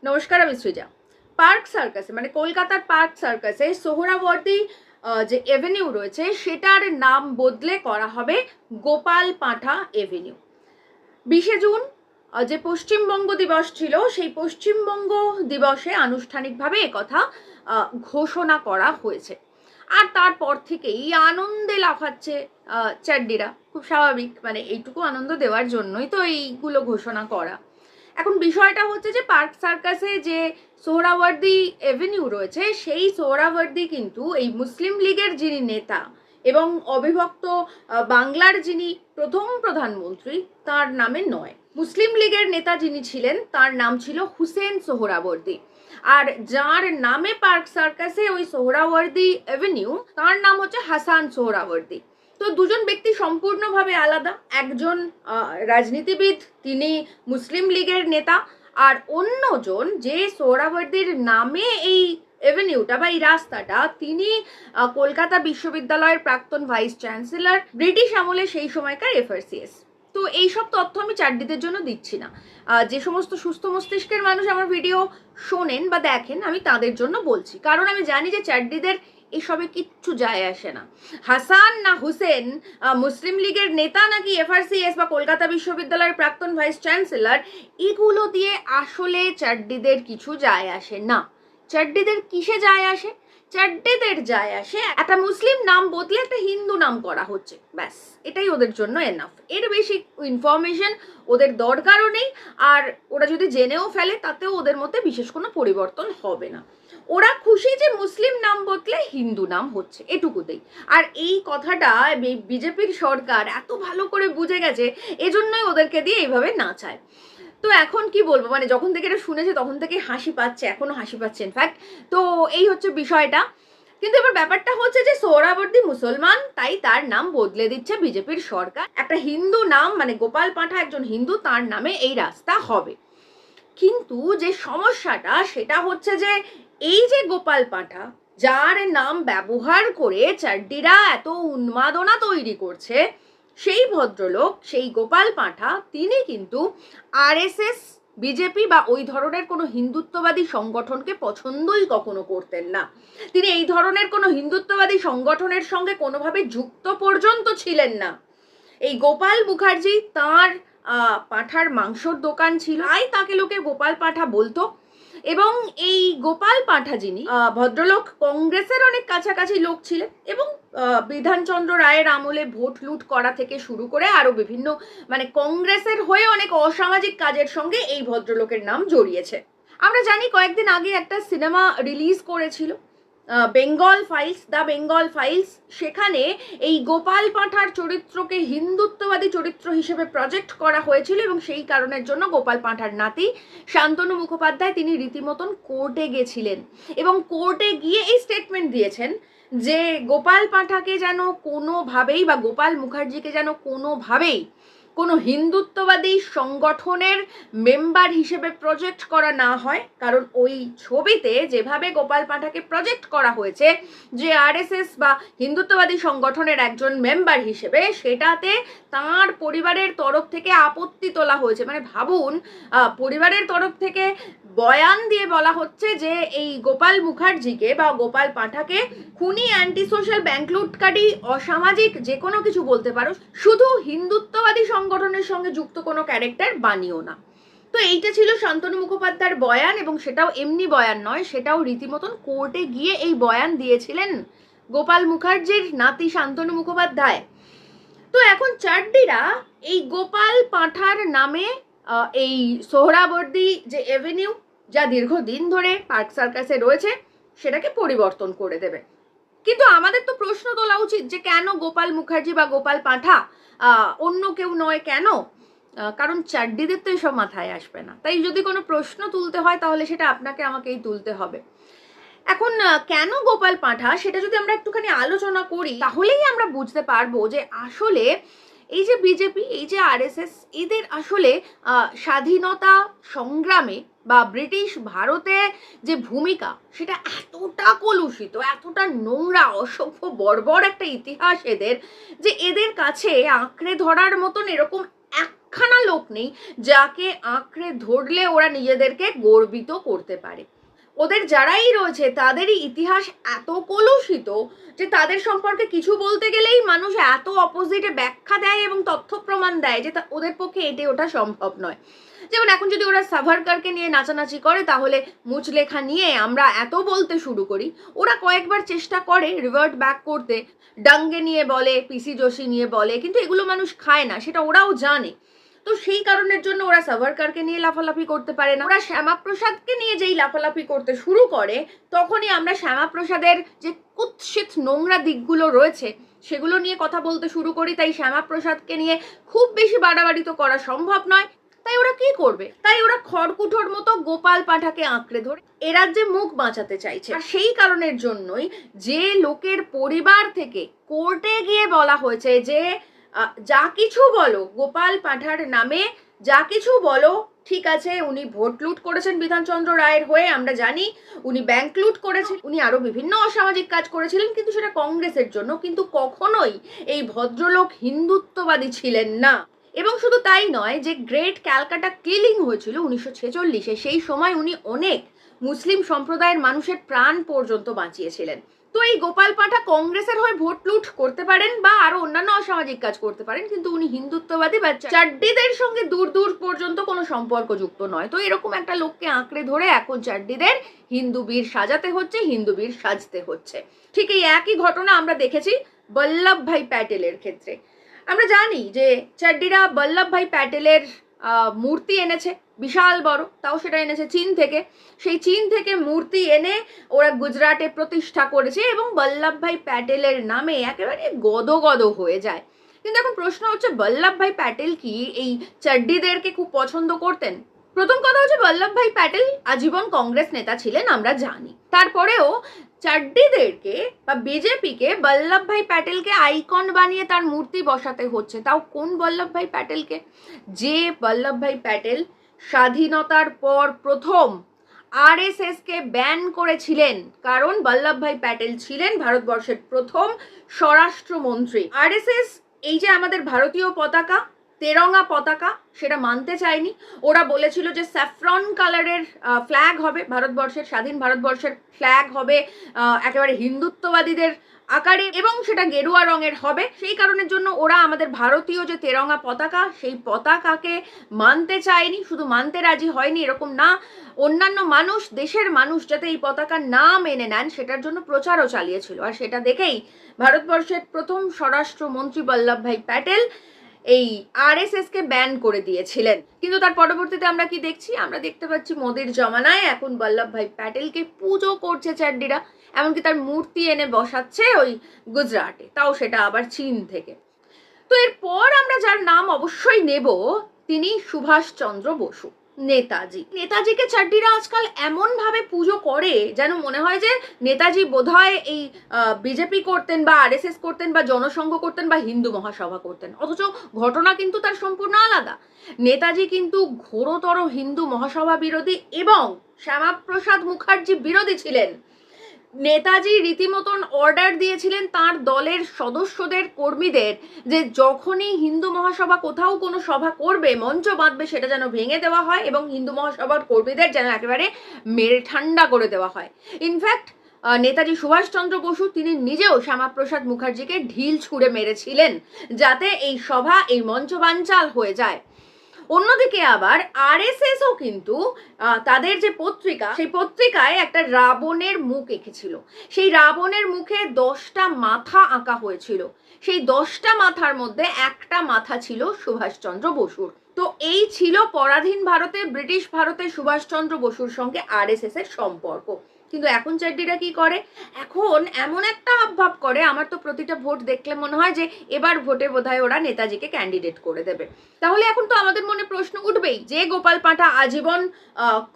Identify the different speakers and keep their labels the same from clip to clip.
Speaker 1: নমস্কার, আমি সৃজা। পার্ক সার্কাসে মানে কলকাতার পার্ক সার্কাসে সোহরাওয়ার্দী যে এভিনিউ রয়েছে সেটার নাম বদলে করা হবে গোপাল পাঁঠা এভিনিউ। 20শে জুন যে পশ্চিমবঙ্গ দিবস ছিল সেই পশ্চিমবঙ্গ দিবসে আনুষ্ঠানিকভাবে একথা ঘোষণা করা হয়েছে। আর তারপর থেকেই আনন্দে লাফাচ্ছে চ্যাড্ডিরা। খুব স্বাভাবিক, মানে এইটুকু আনন্দ দেওয়ার জন্যই তো এইগুলো ঘোষণা করা। এখন বিষয়টা হচ্ছে যে পার্ক সার্কাসে যে সোহরাওয়ার্দী এভিনিউ রয়েছে সেই সোহরাওয়ার্দী কিন্তু এই মুসলিম লীগের যিনি নেতা এবং অবিভক্ত বাংলার যিনি প্রথম প্রধানমন্ত্রী তার নামে নয়। মুসলিম লীগের নেতা যিনি ছিলেন তার নাম ছিল হুসেন সোহরাওয়ার্দী, আর যার নামে পার্ক সার্কাসে ওই সোহরাওয়ার্দী এভিনিউ তার নাম হচ্ছে হাসান সোহরাওয়ার্দী। তো দুজন ব্যক্তি সম্পূর্ণভাবে আলাদা। একজন রাজনীতিবিদ, তিনি মুসলিম লীগের নেতা, আর অন্যজন যে সোহরাওয়ার্দীর নামে এই এভিনিউটা বা এই রাস্তাটা, তিনি কলকাতা বিশ্ববিদ্যালয়ের প্রাক্তন ভাইস চ্যান্সেলর, ব্রিটিশ আমলে সেই সময়কার এফআরসিএস। তো এইসব তথ্য আমি চাড্ডিদের জন্য দিচ্ছি না। যে সমস্ত সুস্থ মস্তিষ্কের মানুষ আমার ভিডিও শোনেন বা দেখেন, আমি তাদের জন্য বলছি, কারণ আমি জানি যে চাড্ডিদের এসবে কিচ্ছু যায় আসে না। হাসান না হুসেন, মুসলিম লীগের নেতা নাকি এফআরসিএস বা কলকাতা বিশ্ববিদ্যালয়ের প্রাক্তন ভাইস চ্যান্সেলর, এগুলো দিয়ে আসলে চাড্ডিদের কিছু যায় আসে না। চাড্ডিদের কিসে যায় আসে? চাড্ডিদের যায় আসে একটা মুসলিম নাম বদলে একটা হিন্দু নাম করা হচ্ছে, ব্যাস এটাই ওদের জন্য এনাফ। এর বেশি ইনফরমেশন ওদের দরকারও নেই, আর ওরা যদি জেনেও ফেলে তাতেও ওদের মধ্যে বিশেষ কোনো পরিবর্তন হবে না। ওরা খুশি যে মুসলিম নাম বদলে হিন্দু নাম হচ্ছে, এটুকুতেই। আর এই কথাটা বিজেপির সরকার এত ভালো করে বুঝে গেছে, এজন্যই ওদেরকে দিয়ে এইভাবে নাচায়। তো এখন কি বলবো, মানে যখন থেকে এটা শুনেছে তখন থেকে হাসি পাচ্ছে, এখনো হাসি পাচ্ছে ইনফ্যাক্ট। তো এই হচ্ছে বিষয়টা। কিন্তু এবার ব্যাপারটা হচ্ছে যে সোহরাওয়ার্দী মুসলমান, তাই তার নাম বদলে দিচ্ছে বিজেপির সরকার। একটা হিন্দু নাম, মানে গোপাল পাঁঠা একজন হিন্দু, তার নামে এই রাস্তা হবে। কিন্তু যে সমস্যাটা সেটা হচ্ছে যে এই যে গোপাল পাঁঠা, যার নাম ব্যবহার করে চাড্ডিরা এত উন্মাদনা তৈরি করছে, সেই ভদ্রলোক, সেই গোপাল পাঁঠা, তিনি কিন্তু আরএসএস, বিজেপি বা ওই ধরনের কোনো হিন্দুত্ববাদী সংগঠনকে পছন্দই কখনো করতেন না। তিনি এই ধরনের কোনো হিন্দুত্ববাদী সংগঠনের সঙ্গে কোনোভাবে যুক্ত পর্যন্ত ছিলেন না। এই গোপাল মুখার্জি, তার পাঁঠার মাংসর দোকান ছিল, তাই তাকে লোকে গোপাল পাঁঠা বলতো। এবং এই গোপাল পাঁঠা যিনি ভদ্রলোক কংগ্রেসের অনেক কাছাকাছি লোক ছিলেন, এবং বিধানচন্দ্র রায়ের আমলে ভোট লুট করা থেকে শুরু করে আরো বিভিন্ন, মানে কংগ্রেসের হয়ে অনেক অসামাজিক কাজের সঙ্গে এই ভদ্রলোকের নাম জড়িয়েছে। আমরা জানি কয়েকদিন আগে একটা সিনেমা রিলিজ করেছিল Bengal files, the Bengal files. সেখানে এই গোপাল পাঁঠার চরিত্রকে হিন্দুত্ববাদী চরিত্র হিসেবে প্রজেক্ট করা হয়েছিল, এবং সেই কারণের জন্য গোপাল পাঁঠার নাতি শান্তনু মুখোপাধ্যায় তিনি রীতিমতন কোর্টে গেছিলেন, এবং কোর্টে গিয়ে এই স্টেটমেন্ট দিয়েছেন যে গোপাল পাঁঠাকে যেন কোনোভাবেই বা গোপাল মুখার্জিকে যেন কোনোভাবেই কোনো হিন্দুত্ববাদী সংগঠনের মেম্বার হিসেবে প্রজেক্ট করা না হয়, কারণ ওই ছবিতে যেভাবে গোপাল পাঁঠাকে প্রজেক্ট করা হয়েছে যে আরএসএস বা হিন্দুত্ববাদী সংগঠনের একজন মেম্বার হিসেবে, সেটাতে তার পরিবারের তরফ থেকে আপত্তি তোলা হয়েছে। মানে ভাবুন, পরিবারের তরফ থেকে বয়ান দিয়ে বলা হচ্ছে যে এই গোপাল মুখার্জিকে বা গোপাল পাঁঠাকে খুনি, অ্যান্টি সোশ্যাল, ব্যাংক লুটকারী, অসামাজিক, যে কোনো কিছু বলতে পারো, শুধু হিন্দুত্ববাদী সংগঠনের সঙ্গে যুক্ত কোনো ক্যারেক্টার বানিও না। তো এইটা ছিল শান্তনু মুখোপাধ্যায়ের বয়ান, এবং সেটাও এমনি বয়ান নয়, সেটাও রীতিমতন কোর্টে গিয়ে এই বয়ান দিয়েছিলেন গোপাল মুখার্জির নাতি শান্তনু মুখোপাধ্যায়। তো এখন চাড্ডিরা এই গোপাল পাঁঠার নামে এই সোহরাওয়ার্দী যে এভিনিউ, যা দীর্ঘদিন ধরে পার্ক সার্কাসে রয়েছে, সেটাকে পরিবর্তন করে দেবে। কিন্তু আমাদের তো প্রশ্ন তোলা উচিত যে কেন গোপাল মুখার্জি বা গোপাল পাঁঠা, অন্য কেউ নয় কেন? কারণ চাড্ডিদের তো এসব মাথায় আসবে না। তাই যদি কোনো প্রশ্ন তুলতে হয় তাহলে সেটা আপনাকে আমাকেই তুলতে হবে। এখন কেন গোপাল পাঁঠা, সেটা যদি আমরা একটুখানি আলোচনা করি তাহলেই আমরা বুঝতে পারবো যে আসলে এই যে বিজেপি, এই যে আরএসএস, এদের আসলে স্বাধীনতা সংগ্রামে বা ব্রিটিশ ভারতে যে ভূমিকা, সেটা এতটা কলুষিত, এতটা নোংরা, অসভ্য, বর্বর একটা ইতিহাস এদের, যে এদের কাছে আঁকড়ে ধরার মতন এরকম একখানা লোক নেই যাকে আঁকড়ে ধরলে ওরা নিজেদেরকে গর্বিত করতে পারে। ওদের যারাই রয়েছে তাদেরই ইতিহাস এত কলুষিত যে তাদের সম্পর্কে কিছু বলতে গেলেই মানুষ এত অপোজিটে ব্যাখ্যা দেয় এবং তথ্য প্রমাণ দেয় যে ওদের পক্ষে এটে ওঠা সম্ভব নয়। যেমন এখন যদি ওরা সাভারকারকে নিয়ে নাচানাচি করে তাহলে মুচলেখা নিয়ে আমরা এত বলতে শুরু করি, ওরা কয়েকবার চেষ্টা করে রিভার্ট ব্যাক করতে, ডাঙ্গে নিয়ে বলে, পিসি যোশী নিয়ে বলে, কিন্তু এগুলো মানুষ খায় না, সেটা ওরাও জানে। তো সেই কারণের জন্য ওরা সাভারকারকে নিয়ে লাফালাফি করতে পারে না। ওরা শ্যামাপ্রসাদকে নিয়ে যেই লাফালাফি করতে শুরু করে তখনই আমরা শ্যামাপ্রসাদের যে কুৎসিত নোংরা দিকগুলো রয়েছে সেগুলো নিয়ে কথা বলতে শুরু করি। তাই শ্যামাপ্রসাদকে নিয়ে খুব বেশি বাড়াবাড়ি তো করা সম্ভব নয়। তাই ওরা কি করবে? তাই ওরা খড়কুটোর মতো গোপাল পাঁঠাকে আঁকড়ে ধরে এ রাজ্যে মুখ বাঁচাতে চাইছে। আর সেই কারণের জন্যই যে লোকের পরিবার থেকে কোর্টে গিয়ে বলা হয়েছে যে যা কিছু বলো গোপাল পাঁঠার নামে, যা কিছু বলো ঠিক আছে, উনি ভোট লুট করেছেন বিধানচন্দ্র রায়ের হয়ে, আমরা জানি উনি ব্যাংক লুট করেছেন, উনি আরো বিভিন্ন অসামাজিক কাজ করেছিলেন, কিন্তু সেটা কংগ্রেসের জন্য, কিন্তু কখনোই এই ভদ্রলোক হিন্দুত্ববাদী ছিলেন না। এবং শুধু তাই নয়, যে গ্রেট ক্যালকাটা কিলিং হয়েছিল 1946-এ, সেই সময় উনি অনেক মুসলিম সম্প্রদায়ের মানুষের প্রাণ পর্যন্ত বাঁচিয়েছিলেন। তো এই গোপাল পাঁঠা কংগ্রেসের হয়ে ভোট লুট করতে পারেন বা আরো অন্যান্য অসামাজিক কাজ করতে পারেন, কিন্তু উনি হিন্দুত্ববাদী বা চাড্ডিদের সঙ্গে দূর দূর পর্যন্ত কোনো সম্পর্ক যুক্ত নয়। তো এরকম একটা লোককে আঁকড়ে ধরে এখন চাড্ডিদের হিন্দু বীর সাজাতে হচ্ছে, হিন্দু বীর সাজতে হচ্ছে। ঠিক এই একই ঘটনা আমরা দেখেছি বল্লভভাই প্যাটেলের ক্ষেত্রে। আমরা জানি যে চাড্ডিরা বল্লভভাই প্যাটেলের মূর্তি এনেছে বিশাল বড়, তাও সেটা এনেছে চীন থেকে। সেই চীন থেকে মূর্তি এনে ওরা গুজরাটে প্রতিষ্ঠা করেছে এবং বল্লভভাই প্যাটেলের নামে একেবারে গদগদ হয়ে যায়। কিন্তু এখন প্রশ্ন হচ্ছে, বল্লভভাই প্যাটেল কি এই চাড্ডিদেরকে খুব পছন্দ করতেন? প্রথম কথা হচ্ছে, বল্লভভাই প্যাটেল আজীবন কংগ্রেস নেতা ছিলেন, আমরা জানি। তারপরেও চাড্ডিদেরকে বা বিজেপিকে বল্লভভাই প্যাটেলকে আইকন বানিয়ে তার মূর্তি বসাতে হচ্ছে। তাও কোন বল্লভভাই প্যাটেলকে? যে বল্লভভাই প্যাটেল স্বাধীনতার পর প্রথম আরএসএসকে ব্যান করেছিলেন, কারণ বল্লভভাই প্যাটেল ছিলেন ভারতবর্ষের প্রথম স্বরাষ্ট্রমন্ত্রী। আরএসএস এই যে আমাদের ভারতীয় পতাকা, তেরঙ্গা পতাকা, সেটা মানতে চায়নি। ওরা বলেছিল যে স্যাফরন কালারের ফ্ল্যাগ হবে ভারতবর্ষের, স্বাধীন ভারতবর্ষের ফ্ল্যাগ হবে একেবারে হিন্দুত্ববাদীদের আকারে এবং সেটা গেরুয়া রঙের হবে। সেই কারণের জন্য ওরা আমাদের ভারতীয় যে তেরঙ্গা পতাকা, সেই পতাকাকে মানতে চায়নি। শুধু মানতে রাজি হয়নি এরকম না, অন্যান্য মানুষ, দেশের মানুষ যাতে এই পতাকা না মেনে নেন সেটার জন্য প্রচারও চালিয়েছিল। আর সেটা দেখেই ভারতবর্ষের প্রথম স্বরাষ্ট্রমন্ত্রী বল্লভভাই প্যাটেল এই আরএসএসকে ব্যান করে দিয়েছিলেন। কিন্তু তার পরবর্তীতে আমরা কি দেখছি? আমরা দেখতে পাচ্ছি মোদির জমানায় এখন বল্লভভাই প্যাটেলকে পুজো করছে চাড্ডিরা, এমনকি তার মূর্তি এনে বসাচ্ছে ওই গুজরাটে, তাও সেটা আবার চীন থেকে। তো এরপর আমরা যার নাম অবশ্যই নেব তিনি সুভাষচন্দ্র বসু, নেতাজি। নেতাজিকে চাড্ডিরা আজকাল এমন ভাবে পুজো করে যেন মনে হয় যে নেতাজি বোধহয় এই বিজেপি করতেন বা আরএসএস করতেন বা জনসংঘ করতেন বা হিন্দু মহাসভা করতেন, অথচ ঘটনা কিন্তু তার সম্পূর্ণ আলাদা। নেতাজি কিন্তু ঘোরতর হিন্দু মহাসভা বিরোধী এবং শ্যামাপ্রসাদ মুখার্জি বিরোধী ছিলেন। নেতাজি রীতিমতন অর্ডার দিয়েছিলেন তার দলের সদস্যদের, কর্মীদের, যে যখনই হিন্দু মহাসভা কোথাও কোনো সভা করবে, মঞ্চ বাঁধবে, সেটা যেন ভেঙে দেওয়া হয় এবং হিন্দু মহাসভার কর্মীদের যেন একেবারে মেরে ঠান্ডা করে দেওয়া হয়। ইনফ্যাক্ট নেতাজি সুভাষচন্দ্র বসু তিনি নিজেও শ্যামাপ্রসাদ মুখার্জিকে ঢিল ছুঁড়ে মেরেছিলেন যাতে এই সভা, এই মঞ্চ বানচাল হয়ে যায়। অন্যদিকে আবার আরএসএসও কিন্তু তাদের যে পত্রিকা, সেই পত্রিকায় একটা রাবণের মুখ এঁকেছিল। সেই রাবণের মুখে 10টা মাথা আঁকা হয়েছিল। সেই 10টা মাথার মধ্যে একটা মাথা ছিল সুভাষচন্দ্র বসুর। তো এই ছিল পরাধীন ভারতে, ব্রিটিশ ভারতে সুভাষচন্দ্র বসুর সঙ্গে আরএসএস এর সম্পর্ক। কিন্তু এখন চাড্ডিরা কি করে? এখন এমন একটা হাবভাব করে, আমার তো প্রতিটা ভোট দেখলে মনে হয় যে এবার ভোটে বোধহয় ওরা নেতাজিকে ক্যান্ডিডেট করে দেবে। তাহলে এখন তো আমাদের মনে প্রশ্ন উঠবেই যে গোপাল পাঁঠা আজীবন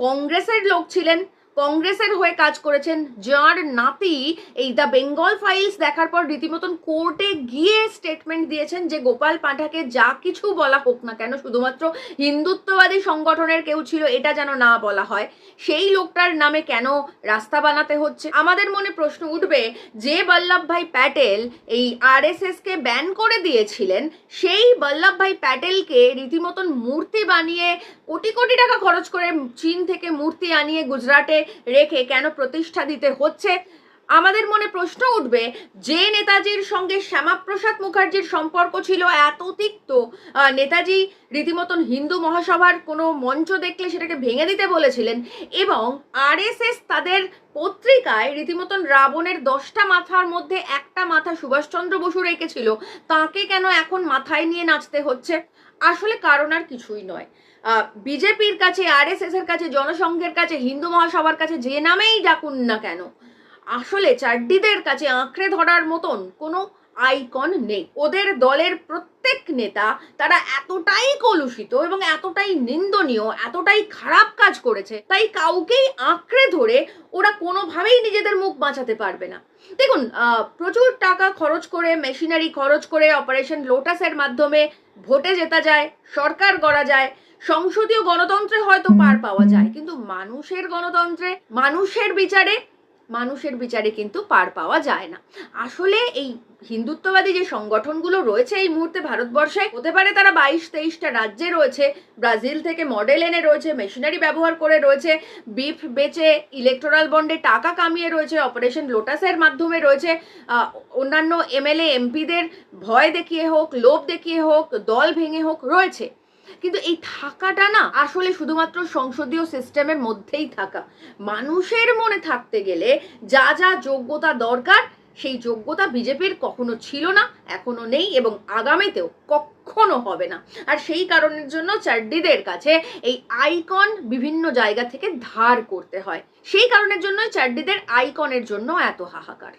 Speaker 1: কংগ্রেসের লোক ছিলেন, কংগ্রেসের হয়ে কাজ করেছেন, যার নাতি এই দ্য বেঙ্গল ফাইলস দেখার পর রীতিমতন কোর্টে গিয়ে স্টেটমেন্ট দিয়েছেন যে গোপাল পাঠাকে যা কিছু বলা হোক না কেন, শুধুমাত্র হিন্দুত্ববাদী সংগঠনের কেউ ছিল এটা যেন না বলা হয়, সেই লোকটার নামে কেন রাস্তা বানাতে হচ্ছে। আমাদের মনে প্রশ্ন উঠবে, যে বল্লভভাই প্যাটেল এই আরএসএসকে ব্যান করে দিয়েছিলেন, সেই বল্লভভাই প্যাটেলকে রীতিমতন মূর্তি বানিয়ে কোটি কোটি টাকা খরচ করে চীন থেকে মূর্তি আনিয়ে গুজরাটে রেখে কেন প্রতিষ্ঠা দিতে হচ্ছে। আমাদের মনে প্রশ্ন উঠবে, যে নেতাজির সঙ্গে শ্যামাপ্রসাদ মুখার্জির সম্পর্ক ছিল এত তিক্ত, নেতাজি রীতিমতন হিন্দু মহাসভার কোনো মঞ্চ দেখলে সেটাকে ভেঙে দিতে বলেছিলেন, এবং আরএসএস তাদের পত্রিকায় রীতিমতন রাবণের 10টা মাথার মধ্যে একটা মাথা সুভাষচন্দ্র বসু রেখেছিল, তাকে কেন এখন মাথায় নিয়ে নাচতে হচ্ছে? আসলে কারণ আর কিছুই নয়। বিজেপির কাছে, আরএসএস এর কাছে, জনসংঘের কাছে, হিন্দু মহাসভার কাছে যে নামেই ডাকুন না কেন, আসলে চাড্ডিদের কাছে আঁকড়ে ধরার মতন কোনো আইকন নেই। ওদের দলের প্রত্যেক নেতা তারা এতটাই কলুষিত এবং এতটাই নিন্দনীয়, এতটাই খারাপ কাজ করেছে, তাই কাউকেই আঁকড়ে ধরে ওরা কোনোভাবেই নিজেদের মুখ বাঁচাতে পারবে না। দেখুন, প্রচুর টাকা খরচ করে, মেশিনারি খরচ করে অপারেশন লোটাসের মাধ্যমে ভোটে জেতা যায়, সরকার গড়া যায়, সংসদীয় গণতন্ত্রে হয়তো পার পাওয়া যায়, কিন্তু মানুষের গণতন্ত্রে, মানুষের বিচারে কিন্তু পার পাওয়া যায় না। আসলে এই হিন্দুত্ববাদী যে সংগঠনগুলো রয়েছে এই মুহূর্তে ভারতবর্ষে, হতে পারে তারা 22-23টা রাজ্যে রয়েছে, ব্রাজিল থেকে মডেল এনে রয়েছে, মেশিনারি ব্যবহার করে রয়েছে, বিফ বেচে ইলেকটোরাল বন্ডে টাকা কামিয়ে রয়েছে, অপারেশন লোটাসের মাধ্যমে রয়েছে, অন্যান্য এমএলএ এমপিদের ভয় দেখিয়ে হোক, লোভ দেখিয়ে হোক, দল ভেঙে হোক রয়েছে। কিন্তু এই থাকাটা না আসলে শুধুমাত্র সংসদীয় সিস্টেমের মধ্যেই থাকা। মানুষের মনে থাকতে গেলে যা যা যোগ্যতা দরকার, সেই যোগ্যতা বিজেপির কখনো ছিল না, এখনো নেই, এবং আগামীতেও কখনো হবে না। আর সেই কারণের জন্য চাড্ডিদের কাছে এই আইকন বিভিন্ন জায়গা থেকে ধার করতে হয়। সেই কারণের জন্য চাড্ডিদের আইকনের জন্য এত হাহাকার।